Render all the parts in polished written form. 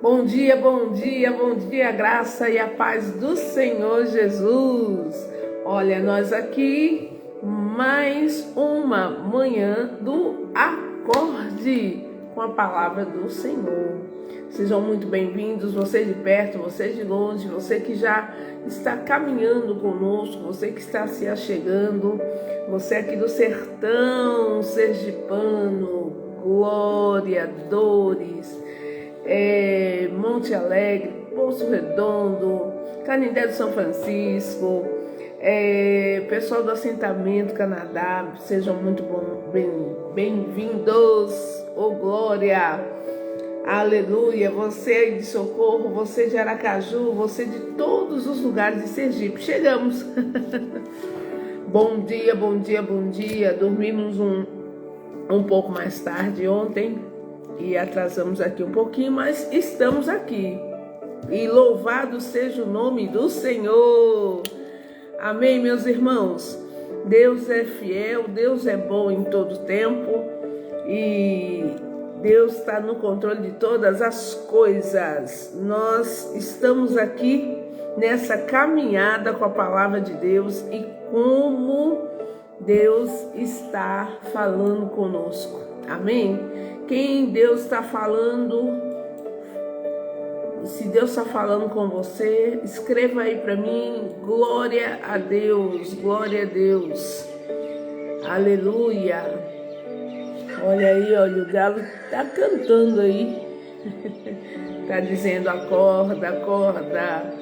Bom dia, bom dia, bom dia, a graça e a paz do Senhor Jesus. Olha, nós aqui, mais uma manhã do Acorde com a palavra do Senhor. Sejam muito bem-vindos, você de perto, você de longe, você que já está caminhando conosco, você que está se achegando, você aqui do sertão sergipano, Glória, Dores, Monte Alegre, Poço Redondo, Canindé do São Francisco, pessoal do assentamento Canadá, sejam muito bem-vindos, Glória, aleluia, você aí de Socorro, você de Aracaju, você de todos os lugares de Sergipe, chegamos. Bom dia, bom dia, bom dia, dormimos um pouco mais tarde ontem e atrasamos aqui um pouquinho, mas estamos aqui. E louvado seja o nome do Senhor. Amém, meus irmãos? Deus é fiel, Deus é bom em todo tempo e Deus está no controle de todas as coisas. Nós estamos aqui nessa caminhada com a palavra de Deus e como Deus está falando conosco. Amém? Quem Deus está falando, se Deus está falando com você, escreva aí para mim, glória a Deus, glória a Deus, aleluia. Olha aí, olha, o galo está cantando aí, está dizendo acorda, acorda,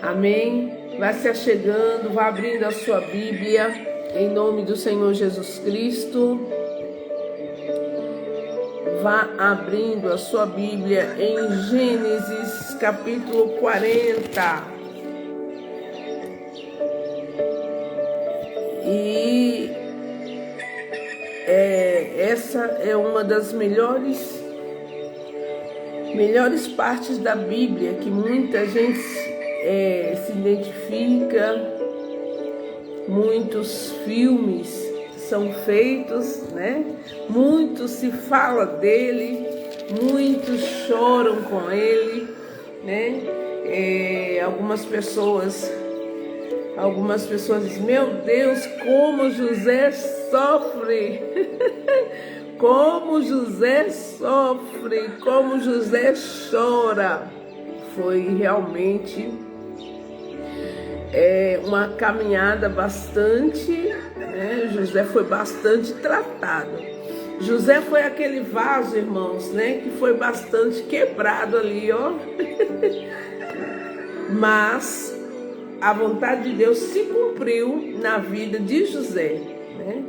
amém? Vai se achegando, vai abrindo a sua Bíblia, em nome do Senhor Jesus Cristo. Vá abrindo a sua Bíblia em Gênesis capítulo 40. E essa é uma das melhores partes da Bíblia, que muita gente se identifica, muitos filmes são feitos, né? Muitos se fala dele, muitos choram com ele, né? Algumas pessoas dizem, meu Deus, como José sofre, como José sofre, como José chora. Foi realmente uma caminhada bastante, né? José foi bastante tratado. José foi aquele vaso, irmãos, né? Que foi bastante quebrado ali, ó. Mas a vontade de Deus se cumpriu na vida de José, né?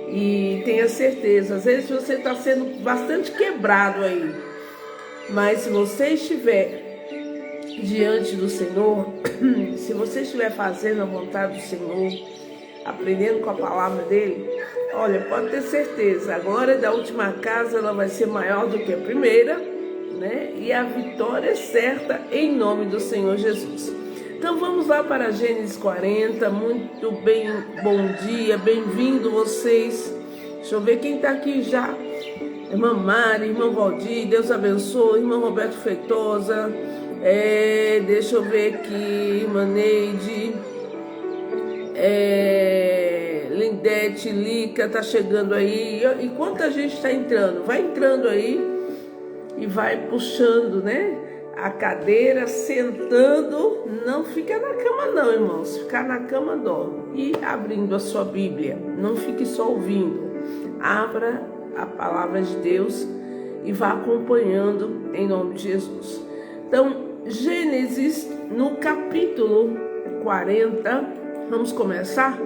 E tenha certeza, às vezes você está sendo bastante quebrado aí, mas se você estiver diante do Senhor, se você estiver fazendo a vontade do Senhor, aprendendo com a palavra dele, olha, pode ter certeza, a glória da última casa ela vai ser maior do que a primeira, né? E a vitória é certa em nome do Senhor Jesus. Então vamos lá para Gênesis 40, muito bem, bom dia, bem-vindo vocês. Deixa eu ver quem está aqui já. Irmã Mari, irmão Valdir, Deus abençoe, irmão Roberto Feitosa, deixa eu ver aqui, irmã Neide, Lindete, Lica, tá chegando aí. E quanta gente está entrando? Vai entrando aí e vai puxando, né? A cadeira, sentando. Não fica na cama não, irmãos. Se ficar na cama, dorme. E abrindo a sua Bíblia. Não fique só ouvindo. Abra a palavra de Deus e vá acompanhando em nome de Jesus. Então, Gênesis no capítulo 40. Vamos começar?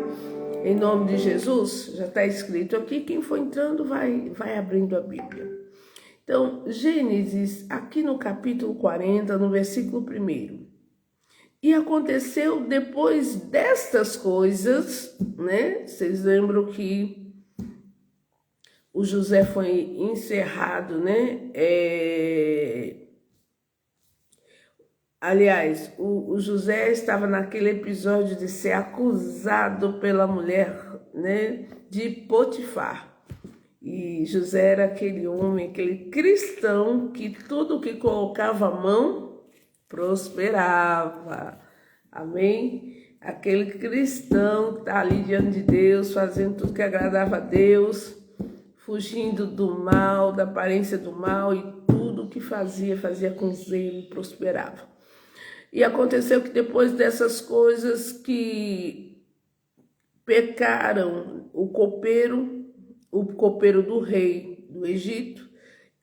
Em nome de Jesus, já está escrito aqui, quem for entrando vai abrindo a Bíblia. Então, Gênesis, aqui no capítulo 40, no versículo 1. E aconteceu depois destas coisas, né? Vocês lembram que o José foi encerrado, né? Aliás, o José estava naquele episódio de ser acusado pela mulher, né, de Potifar. E José era aquele homem, aquele cristão que tudo que colocava a mão prosperava. Amém? Aquele cristão que está ali diante de Deus, fazendo tudo que agradava a Deus, fugindo do mal, da aparência do mal, e tudo que fazia com zelo e prosperava. E aconteceu que depois dessas coisas que pecaram o copeiro do rei do Egito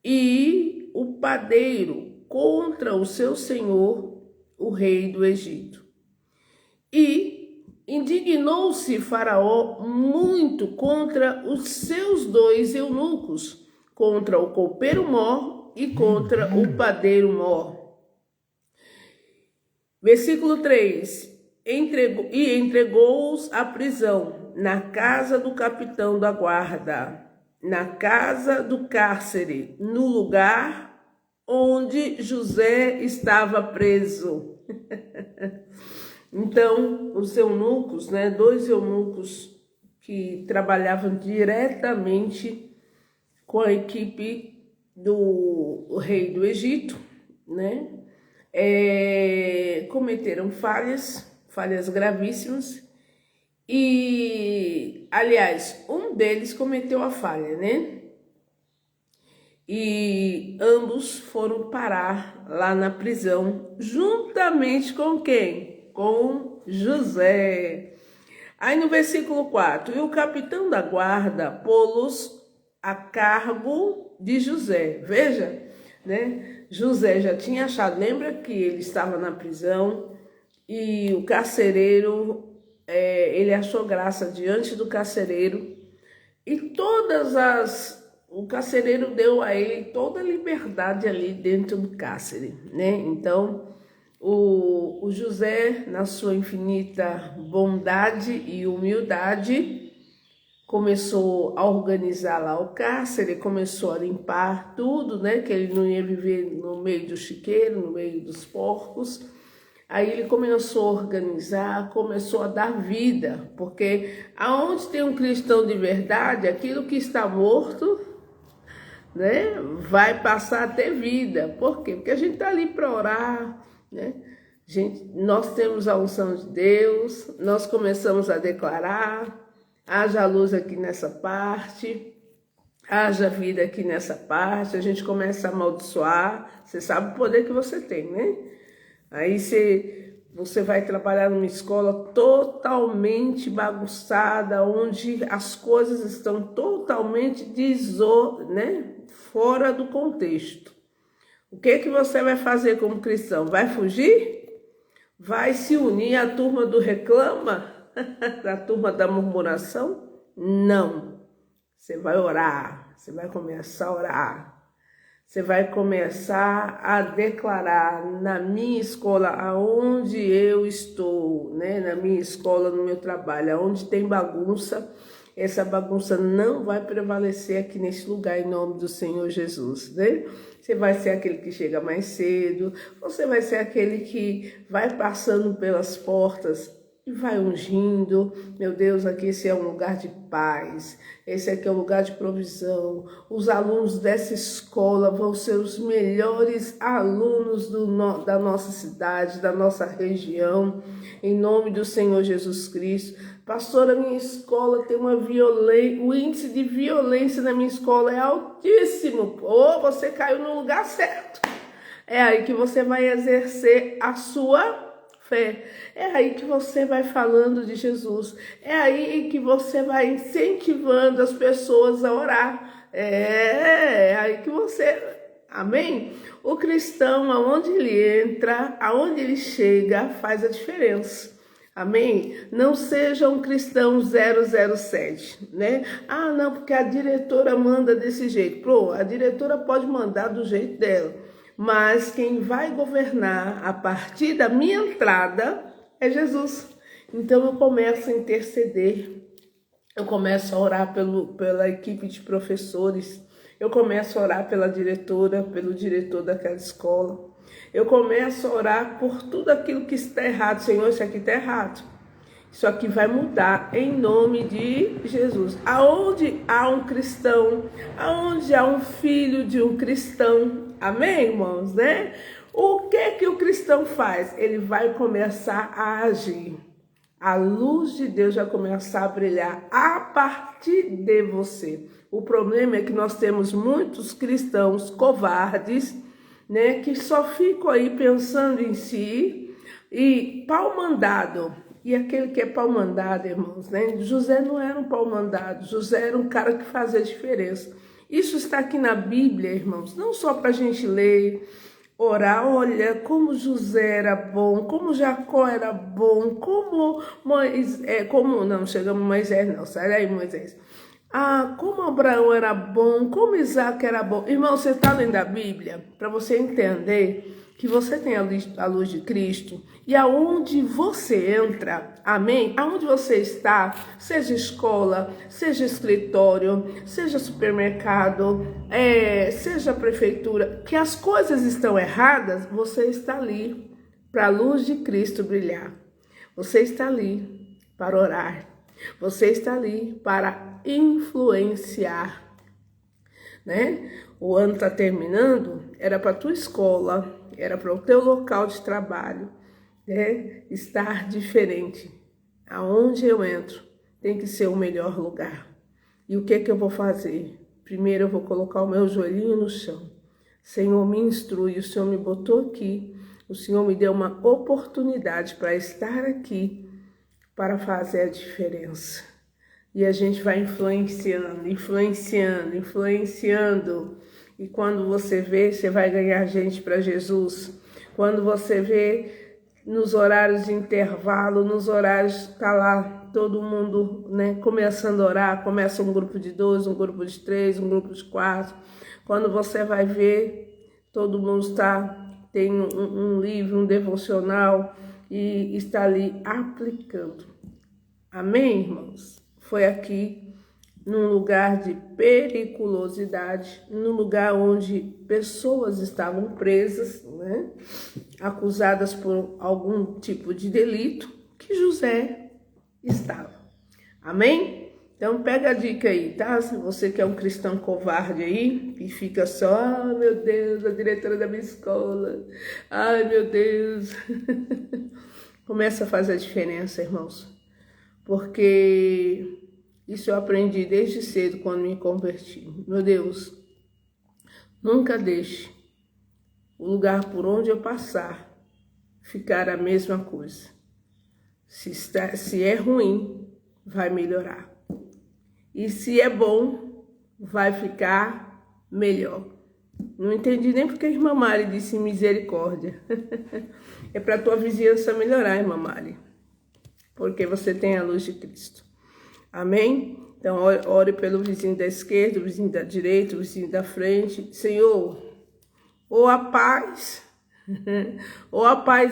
e o padeiro contra o seu senhor, o rei do Egito. E indignou-se Faraó muito contra os seus dois eunucos, contra o copeiro mor e contra o padeiro mor. Versículo 3. Entregou-os à prisão, na casa do capitão da guarda, na casa do cárcere, no lugar onde José estava preso. Então, os eunucos, dois eunucos que trabalhavam diretamente com a equipe do rei do Egito, cometeram falhas gravíssimas. E, aliás, um deles cometeu a falha, E ambos foram parar lá na prisão, juntamente com quem? Com José. Aí no versículo 4, e o capitão da guarda pô-los a cargo de José. Veja, José já tinha achado, lembra que ele estava na prisão e o carcereiro, ele achou graça diante do carcereiro e o carcereiro deu a ele toda a liberdade ali dentro do cárcere, Então, o José, na sua infinita bondade e humildade, começou a organizar lá o cárcere, começou a limpar tudo, que ele não ia viver no meio do chiqueiro, no meio dos porcos. Aí ele começou a organizar, começou a dar vida, porque aonde tem um cristão de verdade, aquilo que está morto, vai passar a ter vida. Por quê? Porque a gente está ali para orar, nós temos a unção de Deus, nós começamos a declarar, haja luz aqui nessa parte, haja vida aqui nessa parte, a gente começa a amaldiçoar, você sabe o poder que você tem, Aí você vai trabalhar numa escola totalmente bagunçada, onde as coisas estão totalmente fora do contexto. O que você vai fazer como cristão? Vai fugir? Vai se unir à turma do reclama? À turma da murmuração? Não. Você vai orar, você vai começar a orar. Você vai começar a declarar na minha escola, aonde eu estou, na minha escola, no meu trabalho, aonde tem bagunça, essa bagunça não vai prevalecer aqui nesse lugar, em nome do Senhor Jesus, Você vai ser aquele que chega mais cedo, você vai ser aquele que vai passando pelas portas e vai ungindo. Meu Deus, aqui esse é um lugar de paz, esse aqui é um lugar de provisão. Os alunos dessa escola vão ser os melhores alunos da nossa cidade, da nossa região, em nome do Senhor Jesus Cristo. Pastora, minha escola tem o índice de violência na minha escola é altíssimo. Você caiu no lugar certo. É aí que você vai exercer a sua fé. É aí que você vai falando de Jesus. É aí que você vai incentivando as pessoas a orar. É aí que você... Amém? O cristão, aonde ele entra, aonde ele chega, faz a diferença. Amém? Não seja um cristão 007, Ah, não, porque a diretora manda desse jeito. Pô, a diretora pode mandar do jeito dela. Mas quem vai governar a partir da minha entrada é Jesus. Então eu começo a interceder, eu começo a orar pela equipe de professores, eu começo a orar pela diretora, pelo diretor daquela escola. Eu começo a orar por tudo aquilo que está errado. Senhor, isso aqui está errado. Isso aqui vai mudar em nome de Jesus. Aonde há um cristão, aonde há um filho de um cristão, amém, irmãos, né? O que o cristão faz? Ele vai começar a agir. A luz de Deus vai começar a brilhar a partir de você. O problema é que nós temos muitos cristãos covardes, né, que só ficam aí pensando em si e pau mandado. E aquele que é pau mandado, irmãos, né? José não era um pau mandado, José era um cara que fazia diferença. Isso está aqui na Bíblia, irmãos, não só para a gente ler, orar. Olha como José era bom, como Jacó era bom, como Moisés, não chegamos a Moisés, não, sai daí, Moisés. Como Abraão era bom, como Isaac era bom. Irmão, você está lendo a Bíblia para você entender que você tem a luz de Cristo e aonde você entra, amém? Aonde você está, seja escola, seja escritório, seja supermercado, seja prefeitura, que as coisas estão erradas, você está ali para a luz de Cristo brilhar. Você está ali para orar. Você está ali para influenciar, né? O ano está terminando, era para a tua escola, era para o teu local de trabalho, né? Estar diferente. Aonde eu entro tem que ser o melhor lugar. E o que eu vou fazer? Primeiro eu vou colocar o meu joelhinho no chão. Senhor, me instrui, o Senhor me botou aqui, o Senhor me deu uma oportunidade para estar aqui, para fazer a diferença. E a gente vai influenciando. E quando você vê, você vai ganhar gente para Jesus. Quando você vê, nos horários de intervalo, nos horários está lá todo mundo, né, começando a orar, começa um grupo de 2, um grupo de 3, um grupo de 4. Quando você vai ver, todo mundo tem um livro, um devocional, e está ali aplicando. Amém, irmãos? Foi aqui, num lugar de periculosidade, num lugar onde pessoas estavam presas, né? Acusadas por algum tipo de delito, que José estava. Amém? Então pega a dica aí, tá? Você que é um cristão covarde aí, e fica só, meu Deus, a diretora da minha escola, ai meu Deus. Começa a fazer a diferença, irmãos, porque isso eu aprendi desde cedo quando me converti. Meu Deus, nunca deixe o lugar por onde eu passar ficar a mesma coisa. Se é ruim, vai melhorar. E se é bom, vai ficar melhor. Não entendi nem porque a irmã Mari disse misericórdia. É para a tua vizinhança melhorar, irmã Mari. Porque você tem a luz de Cristo. Amém? Então, ore pelo vizinho da esquerda, o vizinho da direita, o vizinho da frente. Senhor, ou a paz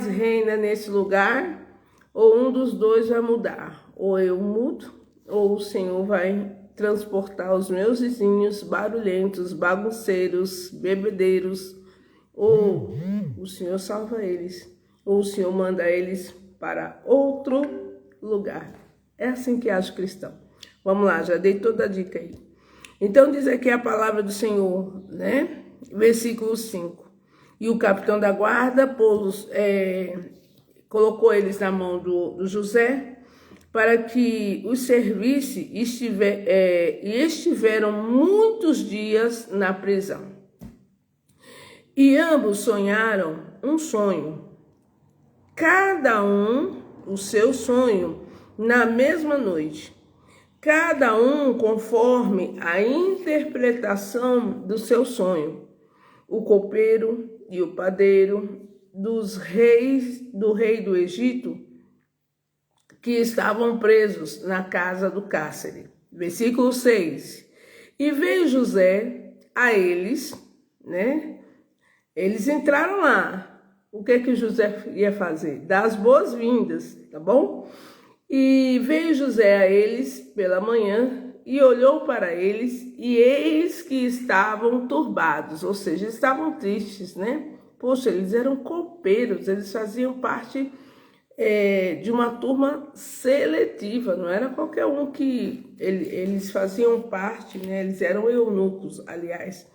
reina nesse lugar, ou um dos dois vai mudar. Ou eu mudo, ou o Senhor vai transportar os meus vizinhos barulhentos, bagunceiros, bebedeiros, ou o Senhor salva eles, ou o Senhor manda eles para outro lugar. É assim que age o cristão. Vamos lá, já dei toda a dica aí. Então diz aqui a palavra do Senhor, né? Versículo 5. E o capitão da guarda colocou eles na mão do José para que os servisse e estiveram muitos dias na prisão. E ambos sonharam um sonho, cada um o seu sonho, na mesma noite, cada um conforme a interpretação do seu sonho. O copeiro e o padeiro do rei do Egito, que estavam presos na casa do cárcere. Versículo 6. E veio José a eles, né? Eles entraram lá. O que José ia fazer? Dar as boas-vindas, tá bom? E veio José a eles pela manhã e olhou para eles, e eis que estavam turbados, ou seja, estavam tristes, né? Poxa, eles eram copeiros, eles faziam parte de uma turma seletiva, não era qualquer um que eles faziam parte, né? Eles eram eunucos, aliás.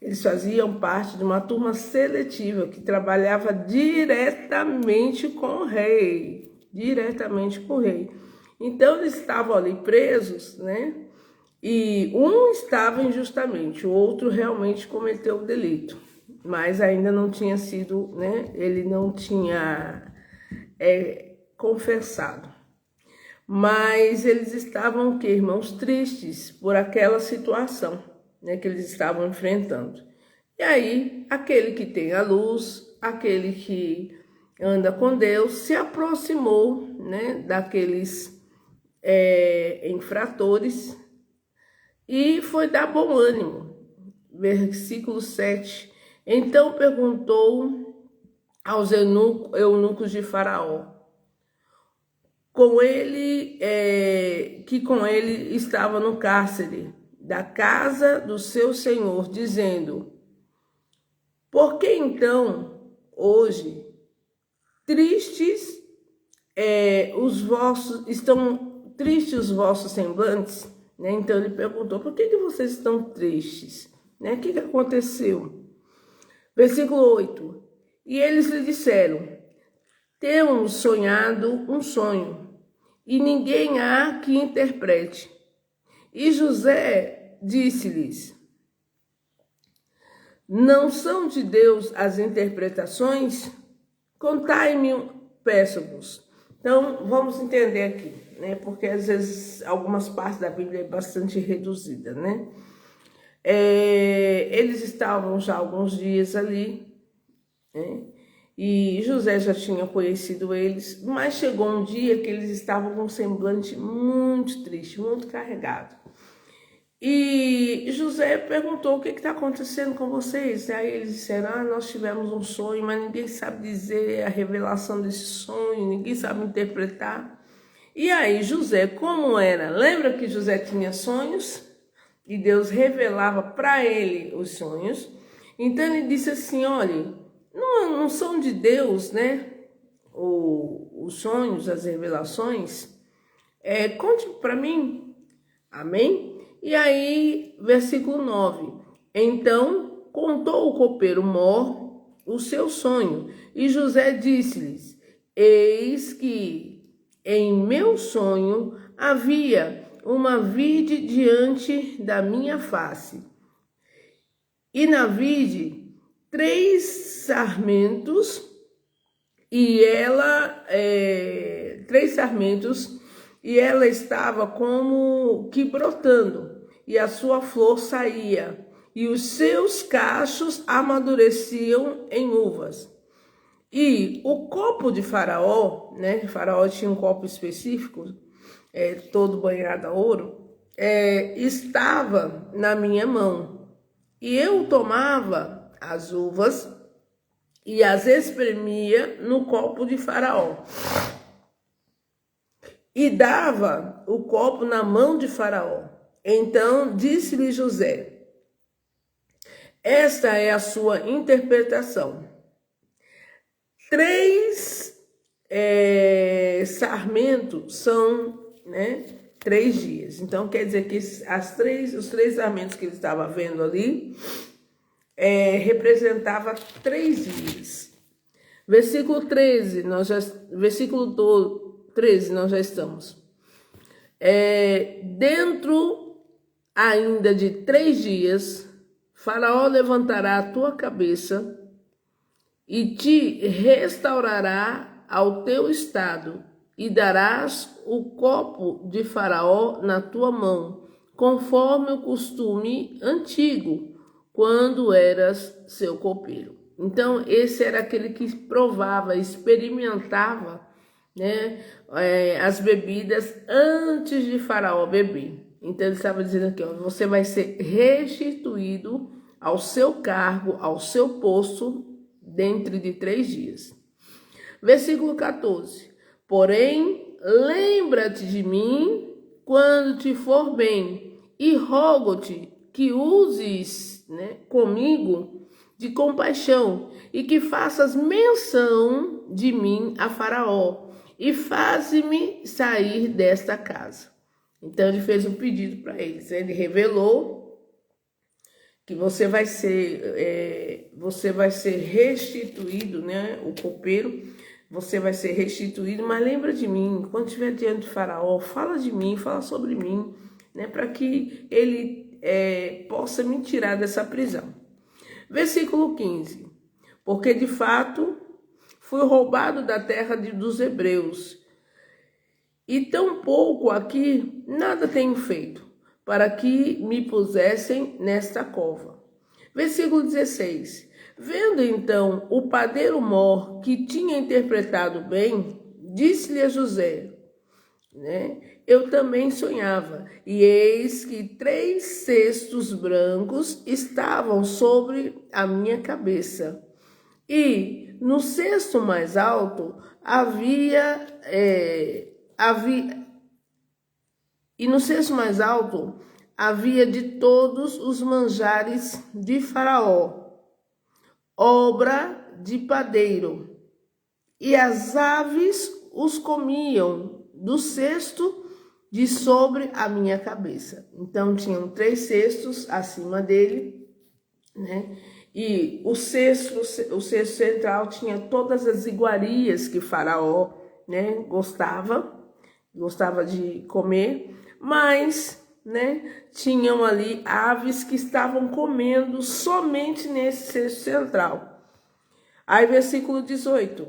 Eles faziam parte de uma turma seletiva que trabalhava diretamente com o rei, diretamente com o rei. Então eles estavam ali presos, né? E um estava injustamente, o outro realmente cometeu o delito, mas ainda não tinha sido, né? Ele não tinha confessado. Mas eles estavam, que irmãos, tristes por aquela situação, né, que eles estavam enfrentando. E aí, aquele que tem a luz, aquele que anda com Deus, se aproximou, né, daqueles infratores e foi dar bom ânimo. Versículo 7. Então perguntou aos eunucos de Faraó, que com ele estava no cárcere da casa do seu senhor, dizendo: por que então hoje tristes estão tristes os vossos semblantes? Né? Então ele perguntou: por que vocês estão tristes? Né? O que aconteceu? Versículo 8. E eles lhe disseram: temos sonhado um sonho, e ninguém há que interprete. E José disse-lhes: não são de Deus as interpretações? Contai-me, peço-vos. Então, vamos entender aqui, né? Porque às vezes algumas partes da Bíblia é bastante reduzida, né? Eles estavam já há alguns dias ali, né? E José já tinha conhecido eles, mas chegou um dia que eles estavam com um semblante muito triste, muito carregado. E José perguntou: o que está acontecendo com vocês? Aí eles disseram: nós tivemos um sonho, mas ninguém sabe dizer a revelação desse sonho, ninguém sabe interpretar. E aí José, como era? Lembra que José tinha sonhos? E Deus revelava para ele os sonhos. Então ele disse assim: olha, não são de Deus, né? Os sonhos, as revelações. Conte para mim. Amém? E aí, versículo 9. Então contou o copeiro Mor o seu sonho. E José disse-lhes: eis que em meu sonho havia uma vide diante da minha face. E na vide 3 sarmentos, e ela 3 sarmentos, e ela estava como que brotando, e a sua flor saía, e os seus cachos amadureciam em uvas. E o copo de Faraó, né? Faraó tinha um copo específico, todo banhado a ouro, estava na minha mão. E eu tomava as uvas e as espremia no copo de Faraó. E dava o copo na mão de Faraó. Então disse-lhe José: esta é a sua interpretação. 3 sarmentos são, né, 3 dias. Então quer dizer que os 3 sarmentos que ele estava vendo ali representava 3 dias. Versículo 13, versículo 13 nós já estamos. Dentro ainda de 3 dias, Faraó levantará a tua cabeça e te restaurará ao teu estado, e darás o copo de Faraó na tua mão, conforme o costume antigo, quando eras seu copeiro. Então, esse era aquele que provava, experimentava, né, as bebidas antes de Faraó beber. Então, ele estava dizendo aqui: ó, você vai ser restituído ao seu cargo, ao seu posto, dentro de 3 dias. Versículo 14. Porém, lembra-te de mim quando te for bem, e rogo-te que uses, né, comigo de compaixão, e que faças menção de mim a Faraó, e faze-me sair desta casa. Então ele fez um pedido para eles. Ele revelou que você vai ser restituído, né? O copeiro, você vai ser restituído, mas lembra de mim, quando estiver diante de Faraó, fala de mim, fala sobre mim, né? Para que ele possa me tirar dessa prisão. Versículo 15. Porque de fato fui roubado da terra dos hebreus, e tampouco aqui nada tenho feito, para que me pusessem nesta cova. Versículo 16. Vendo então o padeiro mor que tinha interpretado bem, disse-lhe a José, né? Eu também sonhava, e eis que 3 cestos brancos estavam sobre a minha cabeça. E no cesto mais alto havia de todos os manjares de Faraó, obra de padeiro, e as aves os comiam do cesto de sobre a minha cabeça. Então tinham 3 cestos acima dele, né? E o cesto central tinha todas as iguarias que Faraó, né, gostava de comer, mas, né, tinham ali aves que estavam comendo somente nesse cesto central. Aí versículo 18.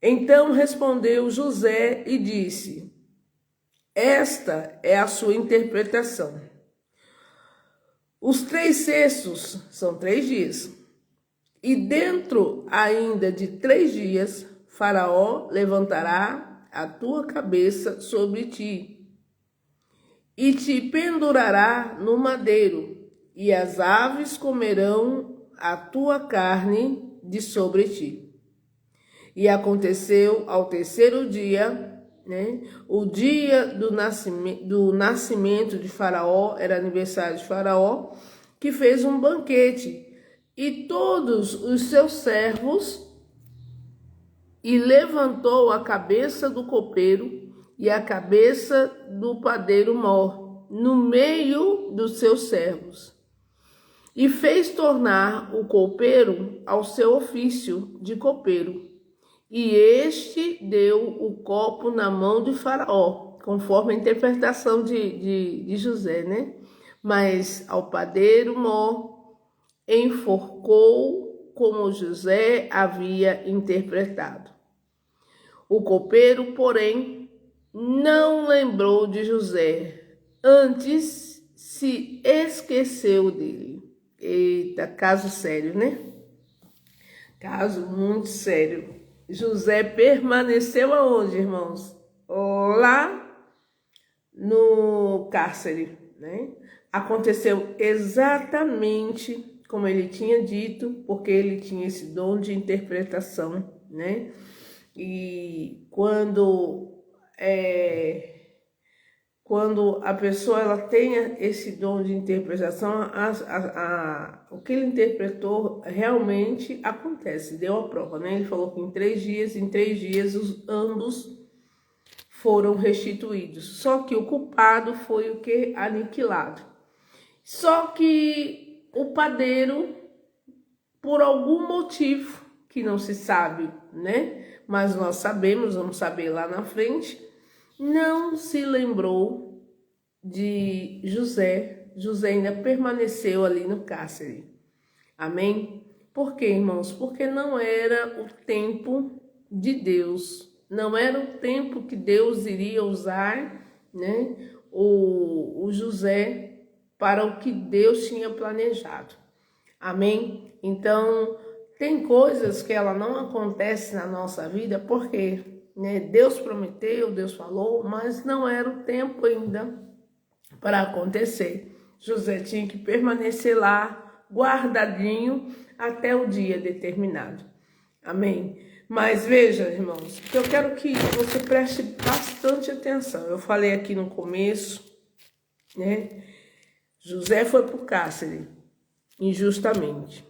Então respondeu José e disse, esta é a sua interpretação. Os 3 cestos são 3 dias. E dentro ainda de 3 dias, Faraó levantará a tua cabeça sobre ti e te pendurará no madeiro, e as aves comerão a tua carne de sobre ti. E aconteceu ao 3º dia, né? O dia do nascimento de Faraó, era aniversário de Faraó, que fez um banquete, e todos os seus servos, e levantou a cabeça do copeiro e a cabeça do padeiro mor no meio dos seus servos, e fez tornar o copeiro ao seu ofício de copeiro. E este deu o copo na mão de Faraó, conforme a interpretação de José, né? Mas ao padeiro mor enforcou como José havia interpretado. O copeiro, porém, não lembrou de José, antes se esqueceu dele. Eita, caso sério, né? Caso muito sério. José permaneceu aonde, irmãos? Lá no cárcere, né? Aconteceu exatamente como ele tinha dito, porque ele tinha esse dom de interpretação, né? E quando a pessoa ela tenha esse dom de interpretação, o que ele interpretou realmente acontece, deu a prova, né? Ele falou que em 3 dias ambos foram restituídos. Só que o culpado foi o que? Aniquilado. Só que o padeiro, por algum motivo que não se sabe, né? Mas nós sabemos, vamos saber lá na frente, não se lembrou de José. José ainda permaneceu ali no cárcere. Amém? Por quê, irmãos? Porque não era o tempo de Deus. Não era o tempo que Deus iria usar, né, o José para o que Deus tinha planejado. Amém? Então, tem coisas que ela não acontecem na nossa vida porque, né, Deus prometeu, Deus falou, mas não era o tempo ainda para acontecer. José tinha que permanecer lá, guardadinho, até o dia determinado. Amém? Mas veja, irmãos, eu quero que você preste bastante atenção. Eu falei aqui no começo, né? José foi para o cárcere injustamente.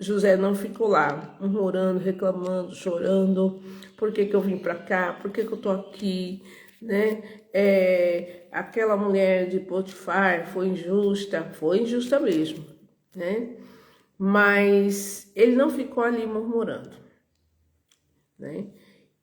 José não ficou lá murmurando, reclamando, chorando. Por que que eu vim para cá? Por que que eu tô aqui? Né? Aquela mulher de Potifar foi injusta mesmo, né? Mas ele não ficou ali murmurando, né?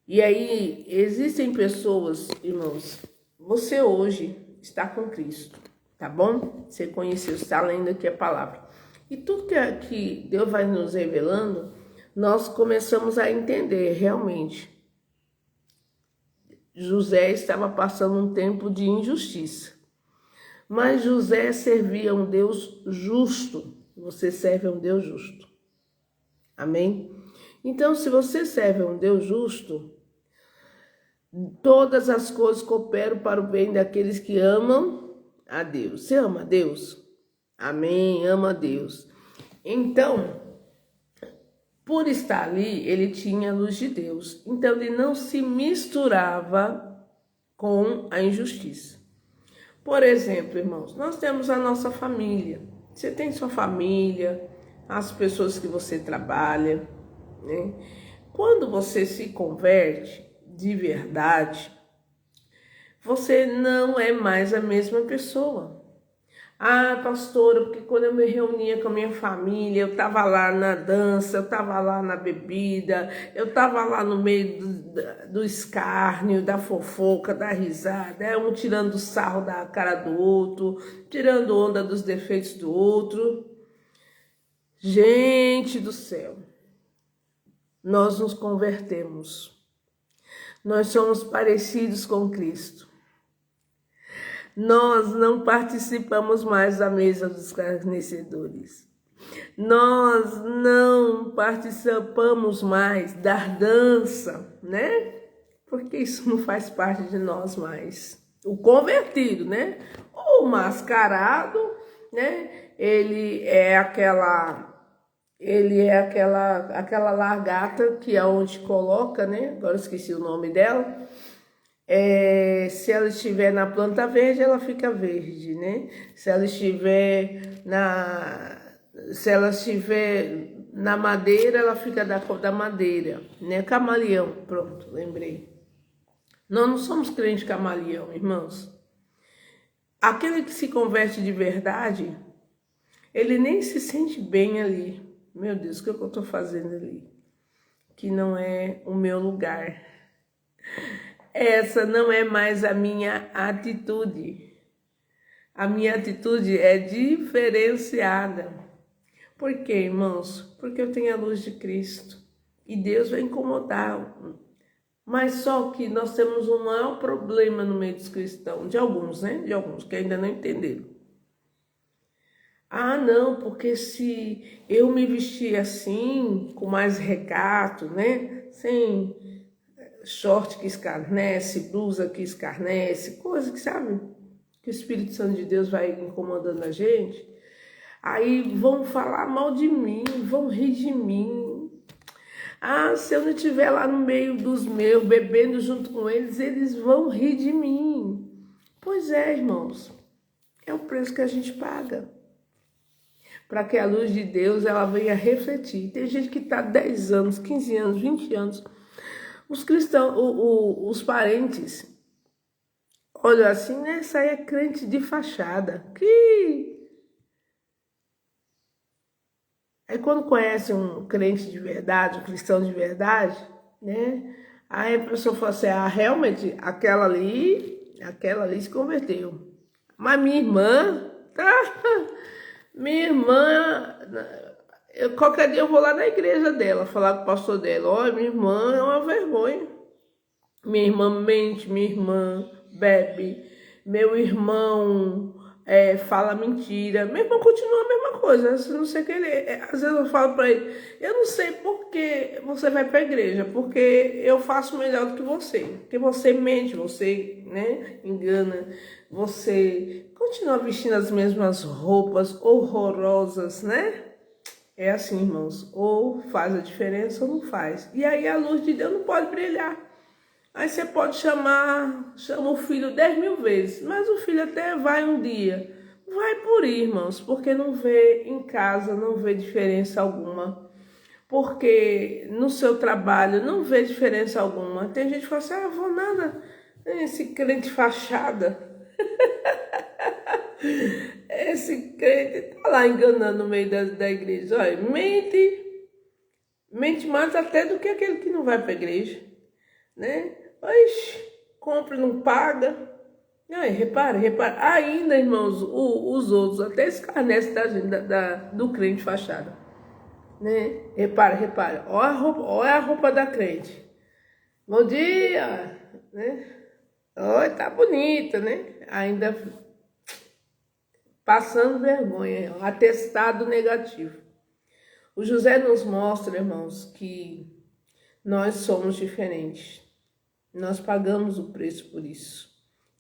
E aí existem pessoas, irmãos, você hoje está com Cristo, tá bom? Você conheceu, está lendo aqui a palavra. E tudo que Deus vai nos revelando, nós começamos a entender realmente. José estava passando um tempo de injustiça. Mas José servia a um Deus justo. Você serve a um Deus justo. Amém? Então, se você serve a um Deus justo, todas as coisas cooperam para o bem daqueles que amam a Deus. Você ama a Deus? Amém? Ama a Deus. Então, por estar ali, ele tinha a luz de Deus. Então, ele não se misturava com a injustiça. Por exemplo, irmãos, nós temos a nossa família. Você tem sua família, as pessoas que você trabalha, né? Quando você se converte de verdade, você não é mais a mesma pessoa. Ah, pastora, porque quando eu me reunia com a minha família, eu estava lá na dança, eu estava lá na bebida, eu estava lá no meio do escárnio, da fofoca, da risada, um tirando sarro da cara do outro, tirando onda dos defeitos do outro. Gente do céu, nós nos convertemos, nós somos parecidos com Cristo. Nós não participamos mais da mesa dos escarnecedores. Nós não participamos mais da dança, né? Porque isso não faz parte de nós mais. O convertido, né? O mascarado, né? Ele é aquela largata que é onde coloca, né? Agora eu esqueci o nome dela. Se ela estiver na planta verde, ela fica verde, né? Se ela estiver na madeira, ela fica da cor da madeira, né? Camaleão, pronto, lembrei. Nós não somos crentes camaleão, irmãos. Aquele que se converte de verdade, ele nem se sente bem ali. Meu Deus, o que eu estou fazendo ali? Que não é o meu lugar. Essa não é mais a minha atitude. A minha atitude é diferenciada. Por quê, irmãos? Porque eu tenho a luz de Cristo. E Deus vai incomodar. Mas só que nós temos um maior problema no meio dos cristãos. De alguns, né? De alguns que ainda não entenderam. Ah, não, porque se eu me vestir assim, com mais recato, né? Sem short que escarnece, blusa que escarnece, coisa que, sabe, que o Espírito Santo de Deus vai incomodando a gente. Aí vão falar mal de mim, vão rir de mim. Ah, se eu não estiver lá no meio dos meus, bebendo junto com eles, eles vão rir de mim. Pois é, irmãos, é o preço que a gente paga. Para que a luz de Deus ela venha refletir. Tem gente que está 10 anos, 15 anos, 20 anos. Os cristãos, os parentes, olham assim, né? Essa aí é crente de fachada. Aí quando conhece um crente de verdade, um cristão de verdade, né? Aí a pessoa fala assim, ah, realmente, aquela ali se converteu. Mas minha irmã, tá? Minha irmã... qualquer dia eu vou lá na igreja dela, falar com o pastor dela, olha, minha irmã é uma vergonha. Minha irmã mente, minha irmã bebe, meu irmão fala mentira. Meu irmão continua a mesma coisa, eu não sei o que ele é. Às vezes eu falo para ele, eu não sei por que você vai para a igreja, porque eu faço melhor do que você. Porque você mente, você, né, engana, você continua vestindo as mesmas roupas horrorosas, né? É assim, irmãos, ou faz a diferença ou não faz. E aí a luz de Deus não pode brilhar. Aí você pode chama o filho 10.000 vezes, mas o filho até vai um dia. Vai por ir, irmãos, porque não vê em casa, não vê diferença alguma. porque no seu trabalho não vê diferença alguma. Tem gente que fala assim, ah, vou nada, esse crente fachada. Esse crente tá lá enganando no meio da igreja. Olha, mente mais até do que aquele que não vai para a igreja, né? Oxe, compra e não paga. Aí, repara. Ainda, irmãos, os outros até escarnecem da gente, do crente fachada, né? Repara. Olha a roupa da crente. Bom dia, né? Olha, tá bonita, né? Ainda passando vergonha, atestado negativo. O José nos mostra, irmãos, que nós somos diferentes. Nós pagamos o preço por isso.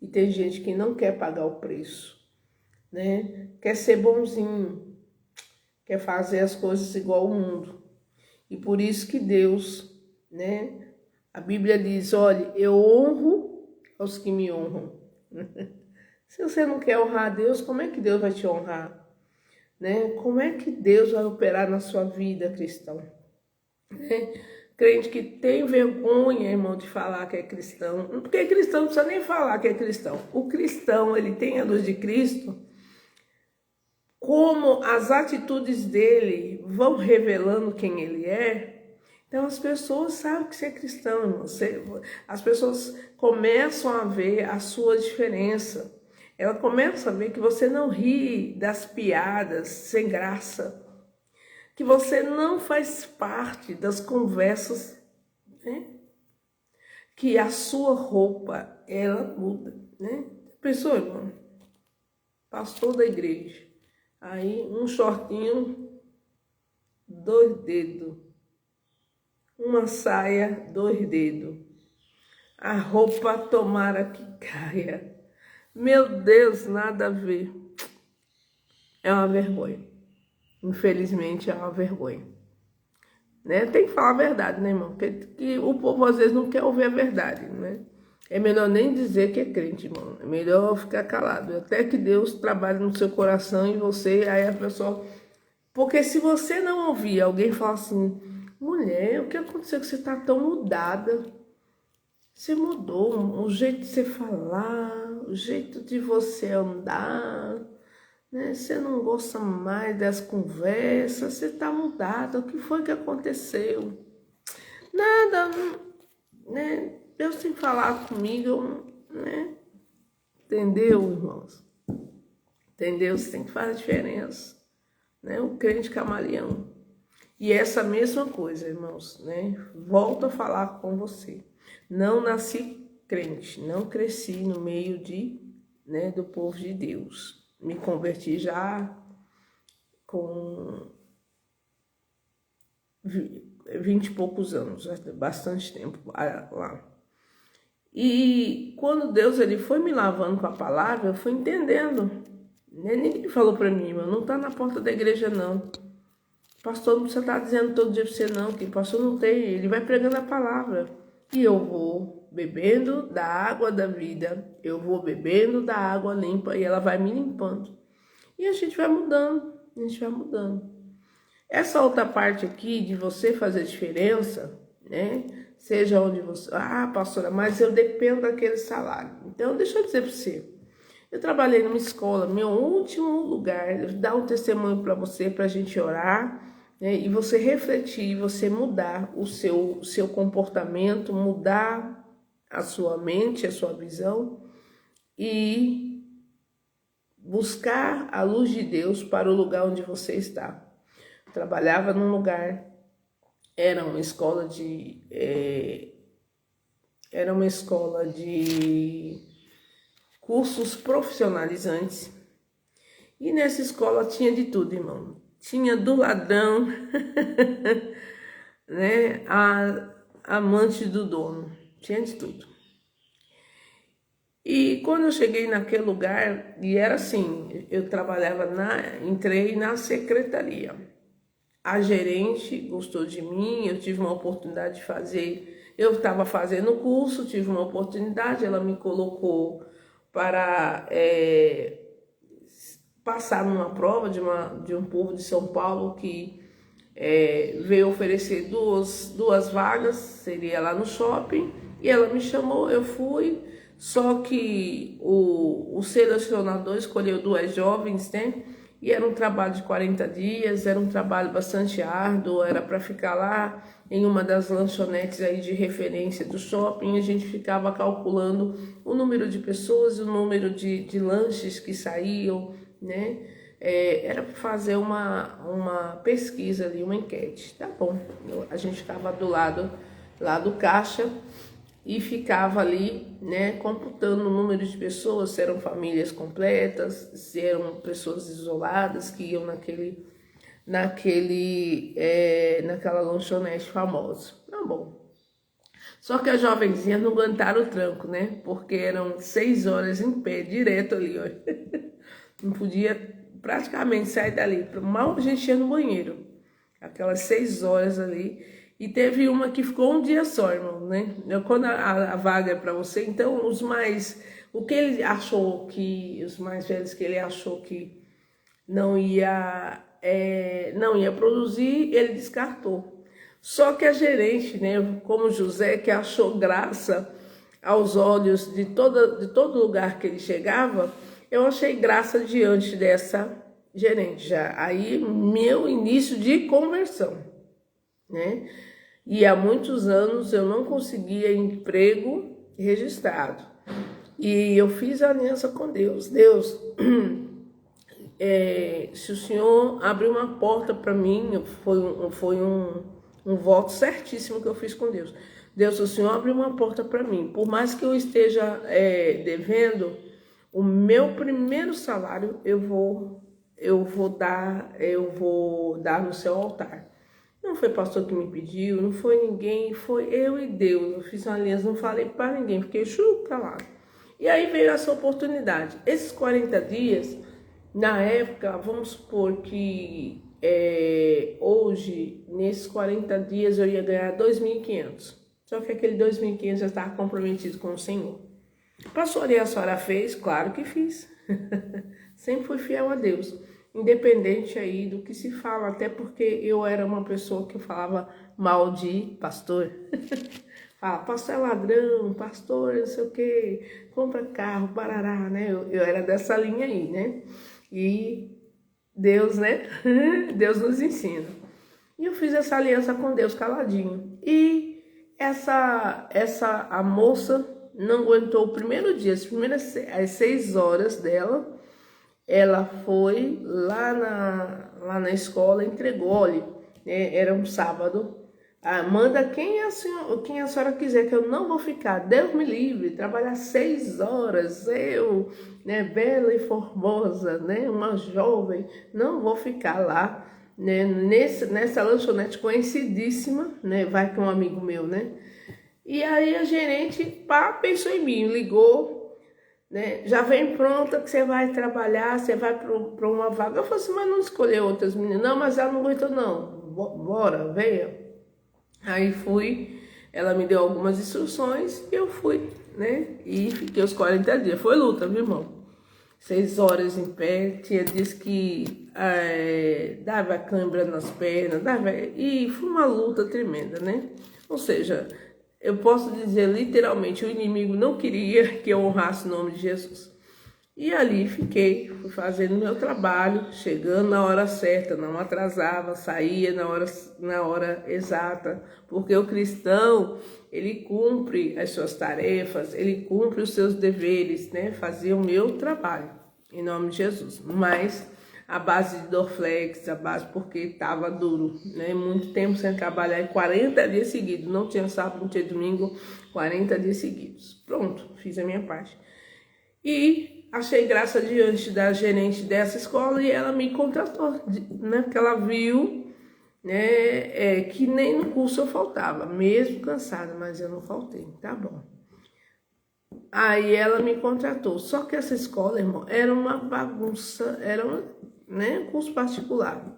E tem gente que não quer pagar o preço, né? Quer ser bonzinho, quer fazer as coisas igual ao mundo. E por isso que Deus, né? A Bíblia diz, olha, eu honro aos que me honram. Se você não quer honrar a Deus, como é que Deus vai te honrar? Né? Como é que Deus vai operar na sua vida, cristão? Né? Crente que tem vergonha, irmão, de falar que é cristão. Porque cristão não precisa nem falar que é cristão. O cristão, ele tem a luz de Cristo. Como as atitudes dele vão revelando quem ele é, então as pessoas sabem que você é cristão, irmão. As pessoas começam a ver a sua diferença. Ela começa a ver que você não ri das piadas sem graça, que você não faz parte das conversas, né? Que a sua roupa, ela muda, né? Pensou, irmão? Pastor da igreja, aí um shortinho, 2 dedos, uma saia, 2 dedos, a roupa tomara que caia. Meu Deus, nada a ver. É uma vergonha. Infelizmente é uma vergonha. Né? Tem que falar a verdade, né, irmão? Porque o povo às vezes não quer ouvir a verdade, né? É melhor nem dizer que é crente, irmão. É melhor ficar calado. Até que Deus trabalhe no seu coração e você, aí a pessoa... Porque se você não ouvir alguém falar assim, mulher, o que aconteceu que você tá tão mudada? Você mudou o jeito de você falar, o jeito de você andar, né? Você não gosta mais das conversas, você tá mudada, o que foi que aconteceu? Nada, né? Deus tem falado comigo, né? Entendeu, irmãos? Entendeu? Você tem que fazer diferença, né? O crente camaleão. E essa mesma coisa, irmãos, né? Volto a falar com você. Não nasci crente, não cresci no meio né, do povo de Deus. Me converti já com 20 e poucos anos, bastante tempo lá. E quando Deus ele foi me lavando com a palavra, eu fui entendendo. Ninguém falou para mim, mas não está na porta da igreja não. O pastor não precisa estar dizendo todo dia para você não, que o pastor não tem, ele vai pregando a palavra. E eu vou bebendo da água da vida, eu vou bebendo da água limpa e ela vai me limpando. E a gente vai mudando, Essa outra parte aqui de você fazer diferença, né? Seja onde você... Ah, pastora, mas eu dependo daquele salário. Então, deixa eu dizer para você. Eu trabalhei numa escola, meu último lugar, dar um testemunho para você, para a gente orar, né? E você refletir, você mudar o seu comportamento, mudar a sua mente, a sua visão e buscar a luz de Deus para o lugar onde você está. Eu trabalhava num lugar, era uma escola de cursos profissionalizantes. E nessa escola tinha de tudo, irmão. Tinha do ladrão, né, a amante do dono. Tinha de tudo. E quando eu cheguei naquele lugar, e era assim, eu trabalhava, entrei na secretaria. A gerente gostou de mim, eu tive uma oportunidade de fazer, eu estava fazendo o curso, tive uma oportunidade, ela me colocou para passar numa prova de um povo de São Paulo que veio oferecer duas vagas, seria lá no shopping, e ela me chamou, eu fui, só que o selecionador escolheu 2 jovens, né? E era um trabalho de 40 dias, era um trabalho bastante árduo, era para ficar lá em uma das lanchonetes aí de referência do shopping, a gente ficava calculando o número de pessoas e o número de lanches que saíam, né? Era para fazer uma pesquisa ali, uma enquete, tá bom. A gente ficava do lado lá do caixa e ficava ali, né, computando o número de pessoas, se eram famílias completas, se eram pessoas isoladas que iam naquela lanchonete famosa. Tá bom. Só que as jovenzinhas não aguentaram o tranco, né? Porque eram 6 horas em pé, direto ali, ó. Não podia praticamente sair dali. Mal a gente ia no banheiro. Aquelas 6 horas ali. E teve uma que ficou um dia só, irmão, né? Quando a vaga é para você, então o que ele achou que, os mais velhos que ele achou que não ia produzir, ele descartou. Só que a gerente, né, como José, que achou graça aos olhos de todo lugar que ele chegava, eu achei graça diante dessa gerente. Já aí, meu início de conversão, né? E há muitos anos eu não conseguia emprego registrado. E eu fiz aliança com Deus. Deus, se o Senhor abrir uma porta para mim, foi um voto certíssimo que eu fiz com Deus. Deus, se o Senhor abrir uma porta para mim, por mais que eu esteja devendo, o meu primeiro salário eu vou dar no seu altar. Não foi pastor que me pediu, não foi ninguém, foi eu e Deus. Eu fiz uma aliança, não falei para ninguém, fiquei calado. E aí veio essa oportunidade. Esses 40 dias, na época, vamos supor que hoje, nesses 40 dias, eu ia ganhar 2.500. Só que aquele 2.500 já estava comprometido com o Senhor. Pastoreio a senhora fez? Claro que fiz. Sempre fui fiel a Deus. Independente aí do que se fala, até porque eu era uma pessoa que falava mal de pastor. Fala, pastor é ladrão, pastor não sei o que, compra carro, parará, né? Eu era dessa linha aí, né? E Deus, né? Deus nos ensina. E eu fiz essa aliança com Deus caladinho. E a moça não aguentou o primeiro dia, as 6 horas dela. Ela foi lá na escola, entregou, olha, era um sábado, manda quem a senhora quiser, que eu não vou ficar, Deus me livre, trabalhar 6 horas, eu, né, bela e formosa, né, uma jovem, não vou ficar lá, né, nessa lanchonete conhecidíssima, né, vai com um amigo meu, né, e aí a gerente, pensou em mim, ligou, né? Já vem pronta que você vai trabalhar, você vai para uma vaga. Eu falei assim, mas não escolheu outras meninas? Não, mas ela não aguentou não. Bora, venha. Aí fui, ela me deu algumas instruções e eu fui, né? E fiquei os 40 dias. Foi luta, meu irmão. 6 horas em pé, tinha dias que dava cãibra nas pernas, e foi uma luta tremenda, né? Ou seja, eu posso dizer literalmente, o inimigo não queria que eu honrasse o nome de Jesus. E ali fui fazendo meu trabalho, chegando na hora certa, não atrasava, saía na hora exata, porque o cristão, ele cumpre as suas tarefas, ele cumpre os seus deveres, né? Fazia o meu trabalho, em nome de Jesus. Mas a base de Dorflex, porque estava duro, né? Muito tempo sem trabalhar, 40 dias seguidos, não tinha sábado, não tinha domingo, 40 dias seguidos. Pronto, fiz a minha parte. E achei graça diante da gerente dessa escola e ela me contratou, né? Porque ela viu, né, que nem no curso eu faltava, mesmo cansada, mas eu não faltei, tá bom. Aí ela me contratou, só que essa escola, irmão, era uma bagunça, era um curso particular.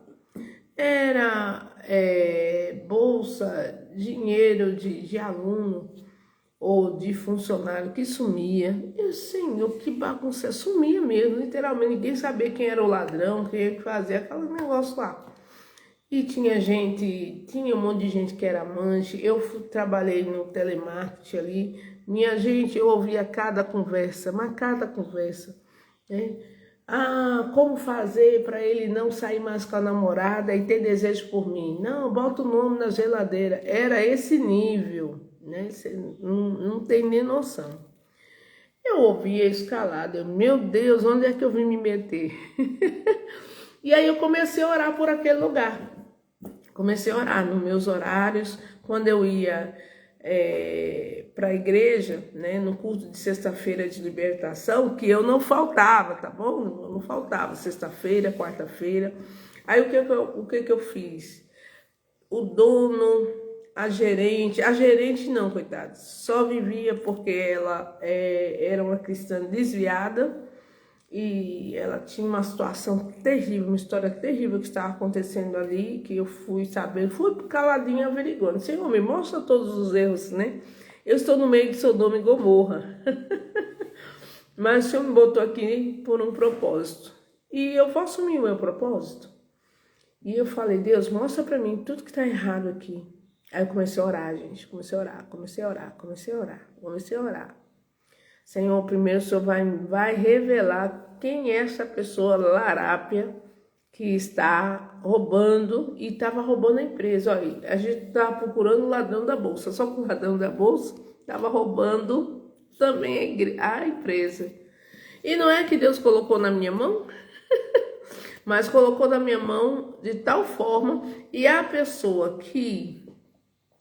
Era bolsa, dinheiro de aluno ou de funcionário que sumia. E senhor, que bagunça, sumia mesmo, literalmente. Ninguém sabia quem era o ladrão, quem ia fazer aquele negócio lá. E tinha um monte de gente que era amante. Trabalhei no telemarketing ali. Minha gente, eu ouvia cada conversa, mas cada conversa, né? Ah, como fazer para ele não sair mais com a namorada e ter desejo por mim? Não, bota o nome na geladeira. Era esse nível, né? Você não tem nem noção. Eu ouvia escalada, meu Deus, onde é que eu vim me meter? E aí eu comecei a orar por aquele lugar. Comecei a orar nos meus horários, quando eu ia para a igreja, né, no culto de sexta-feira de libertação, que eu não faltava, tá bom? Eu não faltava, sexta-feira, quarta-feira. Aí o que eu fiz? O dono, a gerente não, coitada, só vivia porque ela era uma cristã desviada e ela tinha uma situação terrível, uma história terrível que estava acontecendo ali, que eu fui sabendo, fui caladinha averiguando. Senhor, me mostra todos os erros, né? Eu estou no meio de Sodoma e Gomorra, mas o Senhor me botou aqui por um propósito e eu vou assumir o meu propósito. E eu falei, Deus, mostra pra mim tudo que tá errado aqui. Aí eu comecei a orar, gente. Comecei a orar. Senhor, primeiro o Senhor vai revelar quem é essa pessoa larápia que está roubando e estava roubando a empresa. Olha, a gente estava procurando o ladrão da bolsa, só que o ladrão da bolsa estava roubando também a empresa. E não é que Deus colocou na minha mão? Mas colocou na minha mão de tal forma, e a pessoa que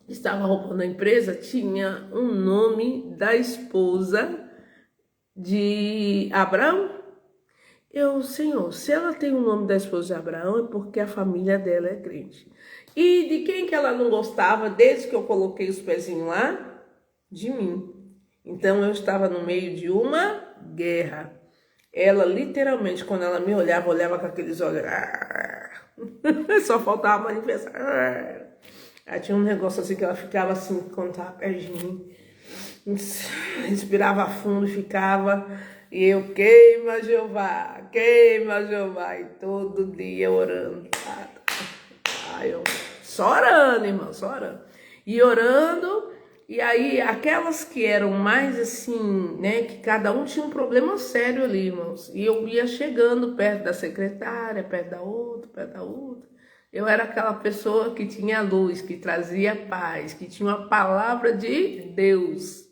estava roubando a empresa tinha um nome da esposa de Abraão. Senhor, se ela tem o nome da esposa de Abraão, é porque a família dela é crente. E de quem que ela não gostava desde que eu coloquei os pezinhos lá? De mim. Então eu estava no meio de uma guerra. Ela, literalmente, quando ela me olhava com aqueles olhos. Só faltava manifestar. Aí tinha um negócio assim que ela ficava assim, quando estava perto de mim. Respirava fundo e ficava. E eu, queima Jeová. E todo dia orando. Aí eu, só orando, irmão, só orando. E orando. E aí, aquelas que eram mais assim, né, que cada um tinha um problema sério ali, irmãos. E eu ia chegando perto da secretária, perto da outra. Eu era aquela pessoa que tinha luz, que trazia paz, que tinha uma palavra de Deus.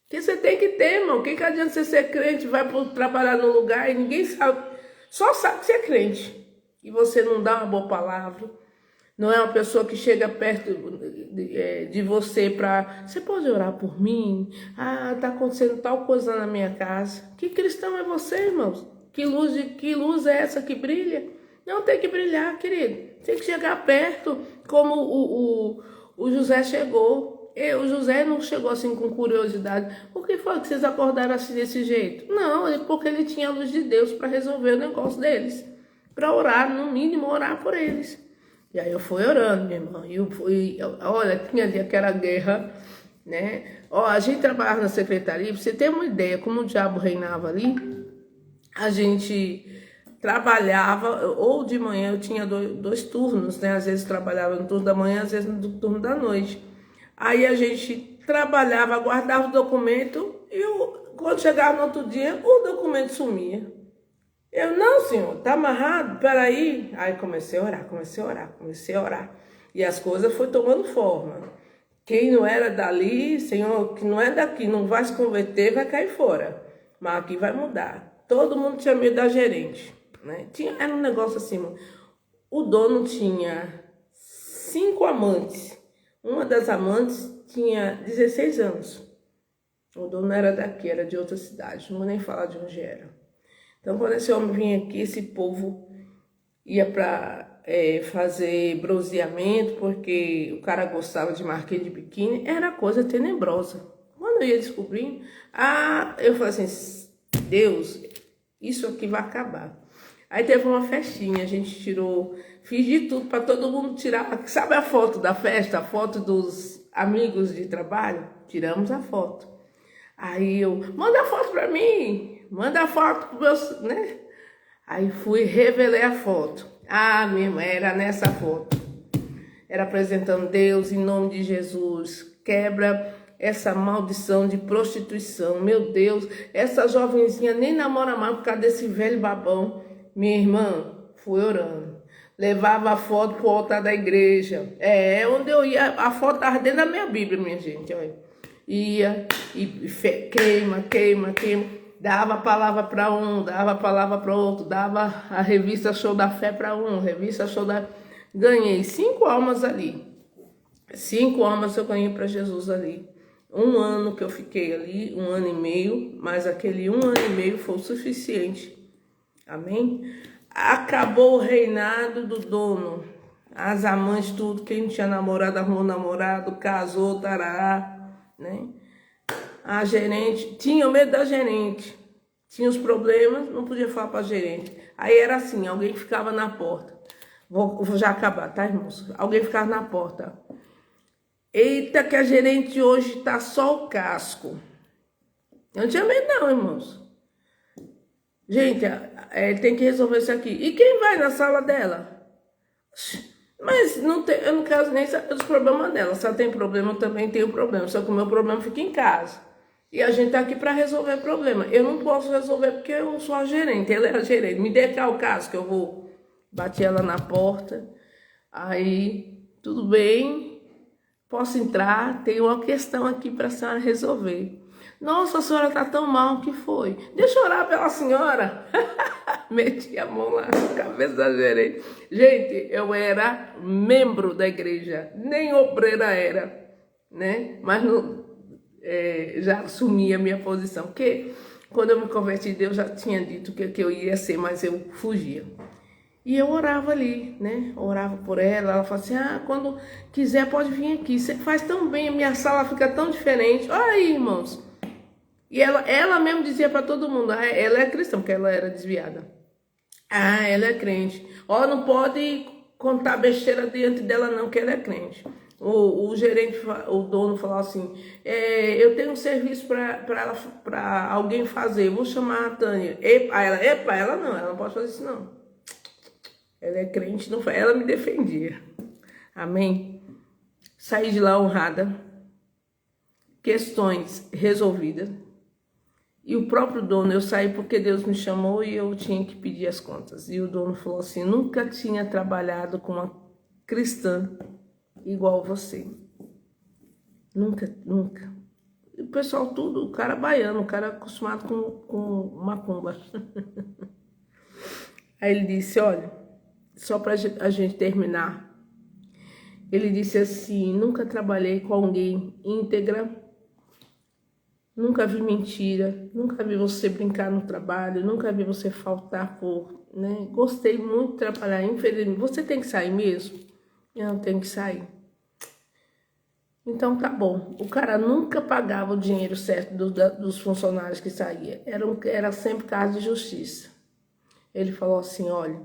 Que você tem que ter, irmão. Que adianta você ser crente, vai trabalhar no lugar e ninguém sabe, só sabe que você é crente. E você não dá uma boa palavra. Não é uma pessoa que chega perto de você para... Você pode orar por mim? Ah, tá acontecendo tal coisa na minha casa. Que cristão é você, irmãos? Que luz é essa que brilha? Não tem que brilhar, querido. Tem que chegar perto, como o José chegou. O José não chegou assim com curiosidade. Por que foi que vocês acordaram assim desse jeito? Não, porque ele tinha a luz de Deus para resolver o negócio deles. Para orar, no mínimo, orar por eles. E aí eu fui orando, minha irmã. Olha, tinha dia que era guerra, né? Ó, a gente trabalhava na secretaria, pra você ter uma ideia como o diabo reinava ali. A gente trabalhava, ou de manhã, eu tinha dois turnos, né? Às vezes trabalhava no turno da manhã, às vezes no turno da noite. Aí a gente trabalhava, guardava o documento e quando chegava no outro dia, o documento sumia. Eu, não, senhor, tá amarrado? Peraí. Aí comecei a orar. E as coisas foram tomando forma. Quem não era dali, senhor, que não é daqui, não vai se converter, vai cair fora. Mas aqui vai mudar. Todo mundo tinha medo da gerente, né? Era um negócio assim, o dono tinha 5 amantes. Uma das amantes tinha 16 anos. O dono era daqui, era de outra cidade. Não vou nem falar de onde era. Então, quando esse homem vinha aqui, esse povo ia para fazer bronzeamento, porque o cara gostava de marquinha de biquíni, era coisa tenebrosa. Quando eu ia descobrindo, eu falei assim, Deus, isso aqui vai acabar. Aí teve uma festinha, a gente fiz de tudo para todo mundo tirar, sabe a foto da festa, a foto dos amigos de trabalho? Tiramos a foto. Aí eu, manda a foto para mim. Manda a foto pro né? Aí revelei a foto. Minha irmã, era nessa foto. Era apresentando Deus, em nome de Jesus. Quebra essa maldição de prostituição. Meu Deus, essa jovenzinha nem namora mais por causa desse velho babão. Minha irmã, fui orando. Levava a foto pro altar da igreja. Onde eu ia, a foto estava dentro da minha Bíblia, minha gente. Olha. Ia e queima. Dava a palavra para um, dava a palavra para outro, dava a revista Show da Fé para um, revista Show da... Ganhei 5 almas ali. 5 almas eu ganhei para Jesus ali. 1 ano que eu fiquei ali, 1 ano e meio, mas aquele 1 ano e meio foi o suficiente. Amém? Acabou o reinado do dono. As amantes, tudo, quem tinha namorado, arrumou namorado, casou, tarará, né? A gerente, tinha medo da gerente, tinha os problemas, não podia falar para a gerente. Aí era assim, alguém ficava na porta. Vou já acabar, tá, irmãos? Alguém ficava na porta. Eita, que a gerente hoje tá só o casco. Eu não tinha medo não, irmãos. Gente, tem que resolver isso aqui. E quem vai na sala dela? Mas não tem, eu não quero nem saber dos problemas dela. Se ela tem problema, eu também tenho problema. Só que o meu problema fica em casa. E a gente tá aqui para resolver problema. Eu não posso resolver porque eu sou a gerente. Ela é a gerente. Me dê cá o caso que eu vou bater ela na porta. Aí, tudo bem. Posso entrar? Tem uma questão aqui para a senhora resolver. Nossa, a senhora tá tão mal, o que foi? Deixa eu orar pela senhora. Meti a mão lá na cabeça da gerente. Gente, eu era membro da igreja, nem obreira era, né? Mas não, já assumi a minha posição. Porque quando eu me converti, Deus já tinha dito que eu ia ser, mas eu fugia. E eu orava ali, né? Orava por ela falava assim, quando quiser pode vir aqui. Você faz tão bem, a minha sala fica tão diferente. Olha aí, irmãos. E ela mesmo dizia para todo mundo, ela é cristã, porque ela era desviada. Ela é crente. Não pode contar besteira diante dela não, que ela é crente. O gerente, o dono falou assim, eu tenho um serviço para alguém fazer, vou chamar a Tânia. Ela não pode fazer isso não. Ela é crente, não faz. Ela me defendia. Amém? Saí de lá honrada. Questões resolvidas. E o próprio dono, eu saí porque Deus me chamou e eu tinha que pedir as contas. E o dono falou assim, nunca tinha trabalhado com uma cristã igual você. Nunca. E o pessoal tudo, o cara baiano, o cara acostumado com macumba. Aí ele disse, olha, só para a gente terminar. Ele disse assim, nunca trabalhei com alguém íntegra, nunca vi mentira, nunca vi você brincar no trabalho, nunca vi você faltar por, né? Gostei muito de trabalhar, infelizmente. Você tem que sair mesmo? Eu não tenho que sair. Então tá bom. O cara nunca pagava o dinheiro certo dos funcionários que saía. Era sempre caso de justiça. Ele falou assim, olha,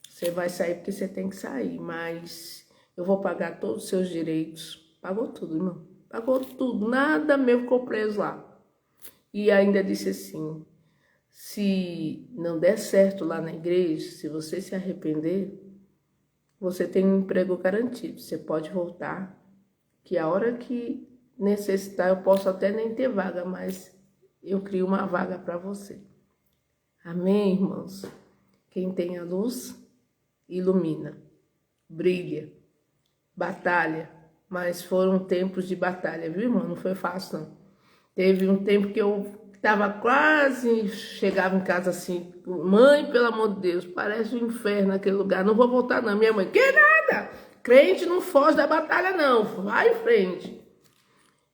você vai sair porque você tem que sair, mas eu vou pagar todos os seus direitos. Pagou tudo, irmão. Pagou tudo. Nada meu ficou preso lá. E ainda disse assim, se não der certo lá na igreja, se você se arrepender, você tem um emprego garantido. Você pode voltar, que a hora que necessitar, eu posso até nem ter vaga, mas eu crio uma vaga para você. Amém, irmãos? Quem tem a luz, ilumina, brilha, batalha. Mas foram tempos de batalha, viu, irmão? Não foi fácil, não. Teve um tempo que eu estava quase, chegava em casa assim, mãe, pelo amor de Deus, parece um inferno aquele lugar, não vou voltar não. Minha mãe, que nada, crente não foge da batalha não, vai em frente.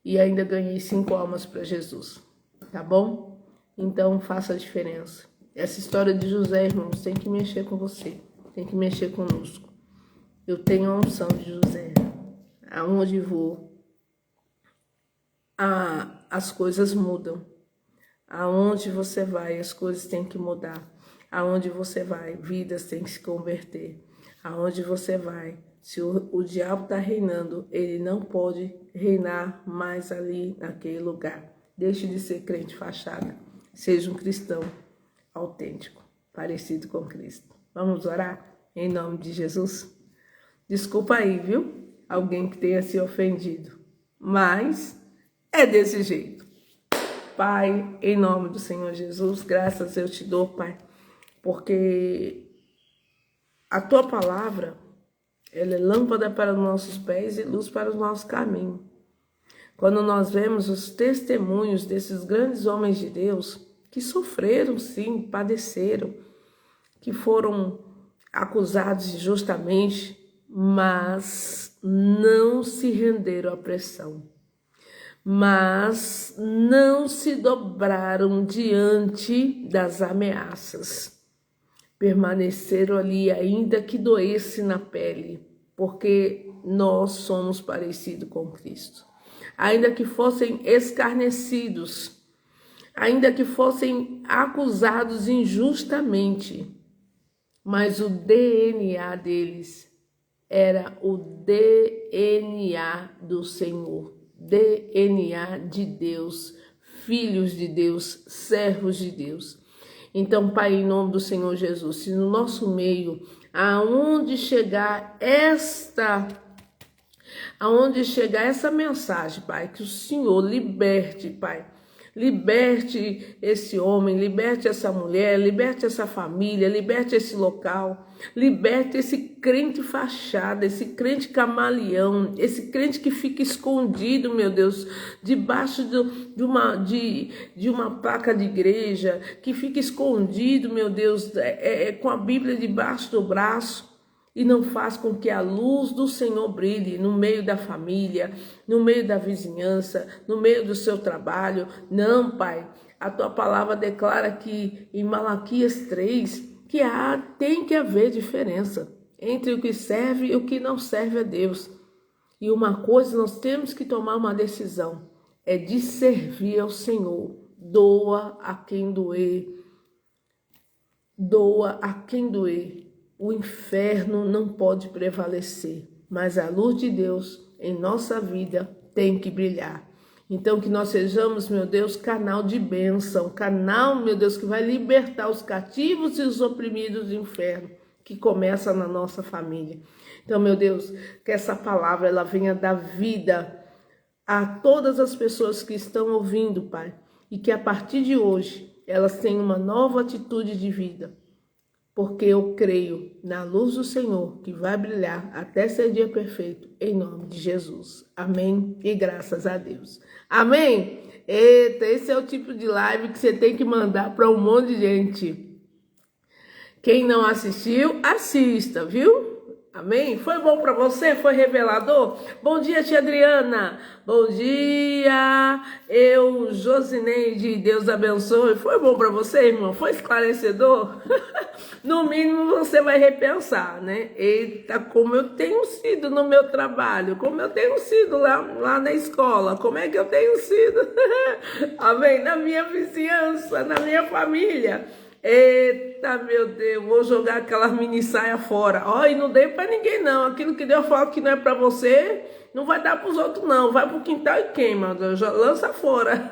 E ainda ganhei 5 almas para Jesus, tá bom? Então faça a diferença. Essa história de José, irmãos, tem que mexer com você, tem que mexer conosco. Eu tenho a unção de José, aonde vou, as coisas mudam. Aonde você vai, as coisas têm que mudar. Aonde você vai, vidas têm que se converter. Aonde você vai, se o diabo está reinando, ele não pode reinar mais ali naquele lugar. Deixe de ser crente fachada. Seja um cristão autêntico, parecido com Cristo. Vamos orar em nome de Jesus? Desculpa aí, viu? alguém que tenha se ofendido. Mas é desse jeito. Pai, em nome do Senhor Jesus, graças eu te dou, Pai, porque a tua palavra, ela é lâmpada para os nossos pés e luz para o nosso caminho. Quando nós vemos os testemunhos desses grandes homens de Deus, que sofreram sim, padeceram, que foram acusados injustamente, mas não se renderam à pressão, mas não se dobraram diante das ameaças. Permaneceram ali, ainda que doesse na pele, porque nós somos parecidos com Cristo. Ainda que fossem escarnecidos, ainda que fossem acusados injustamente, mas o DNA deles era o DNA do Senhor, DNA de Deus, filhos de Deus, servos de Deus. Então, Pai, em nome do Senhor Jesus, se no nosso meio, aonde chegar essa mensagem, Pai, que o Senhor liberte, Pai, liberte esse homem, liberte essa mulher, liberte essa família, liberte esse local, liberte esse crente fachada, esse crente camaleão, esse crente que fica escondido, meu Deus, debaixo de uma placa de igreja, que fica escondido, meu Deus, com a Bíblia debaixo do braço, e não faz com que a luz do Senhor brilhe no meio da família, no meio da vizinhança, no meio do seu trabalho. Não, Pai, a tua palavra declara que em Malaquias 3, que tem que haver diferença entre o que serve e o que não serve a Deus. E uma coisa, nós temos que tomar uma decisão, é de servir ao Senhor. Doa a quem doer, doa a quem doer. O inferno não pode prevalecer, mas a luz de Deus em nossa vida tem que brilhar. Então que nós sejamos, meu Deus, canal de bênção, canal, meu Deus, que vai libertar os cativos e os oprimidos do inferno, que começa na nossa família. Então, meu Deus, que essa palavra ela venha dar vida a todas as pessoas que estão ouvindo, Pai, e que a partir de hoje elas tenham uma nova atitude de vida. Porque eu creio na luz do Senhor que vai brilhar até ser dia perfeito, em nome de Jesus. Amém e graças a Deus. Amém? Eita, esse é o tipo de live que você tem que mandar para um monte de gente. Quem não assistiu, assista, viu? Amém? Foi bom para você? Foi revelador? Bom dia, tia Adriana. Bom dia, Josineide. Deus abençoe. Foi bom para você, irmão? Foi esclarecedor? No mínimo, você vai repensar, né? Eita, como eu tenho sido no meu trabalho, como eu tenho sido lá na escola, como é que eu tenho sido? Amém? Na minha vizinhança, na minha família. Eita, meu Deus, vou jogar aquelas mini saia fora. Ó, e não dei pra ninguém, não. Aquilo que Deus fala que não é pra você, não vai dar pros outros, não. Vai pro quintal e queima, lança fora.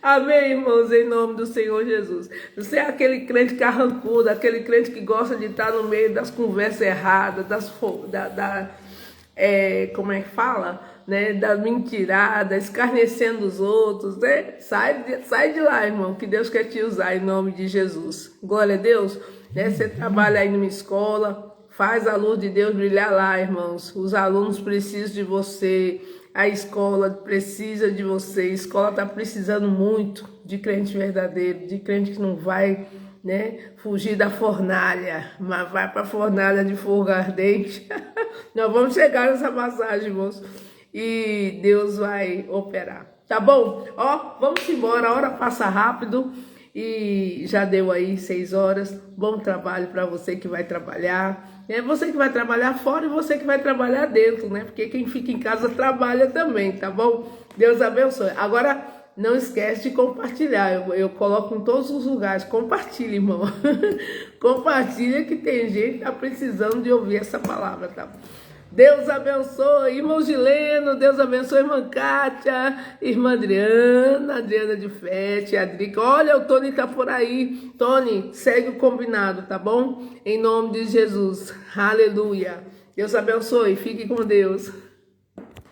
Amém, irmãos, em nome do Senhor Jesus. Você é aquele crente carrancudo, aquele crente que gosta de estar no meio das conversas erradas, como é que fala? Né, da mentirada, escarnecendo os outros, né? Sai de lá, irmão, que Deus quer te usar em nome de Jesus. Glória a Deus, né? Você trabalha aí numa escola, faz a luz de Deus brilhar lá, irmãos. Os alunos precisam de você, a escola precisa de você, a escola está precisando muito de crente verdadeiro, de crente que não vai, né, fugir da fornalha, mas vai para a fornalha de fogo ardente. Nós vamos chegar nessa passagem, irmãos. E Deus vai operar, tá bom? Ó, vamos embora, a hora passa rápido e já deu aí 6 horas. Bom trabalho para você que vai trabalhar. É você que vai trabalhar fora e você que vai trabalhar dentro, né? Porque quem fica em casa trabalha também, tá bom? Deus abençoe. Agora, não esquece de compartilhar. Eu coloco em todos os lugares. Compartilha, irmão. Compartilha que tem gente que tá precisando de ouvir essa palavra, tá? Deus abençoe, irmão Gileno, Deus abençoe, irmã Kátia, irmã Adriana de Fete, Adrica. Olha, o Tony tá por aí. Tony, segue o combinado, tá bom? Em nome de Jesus. Aleluia. Deus abençoe. Fique com Deus.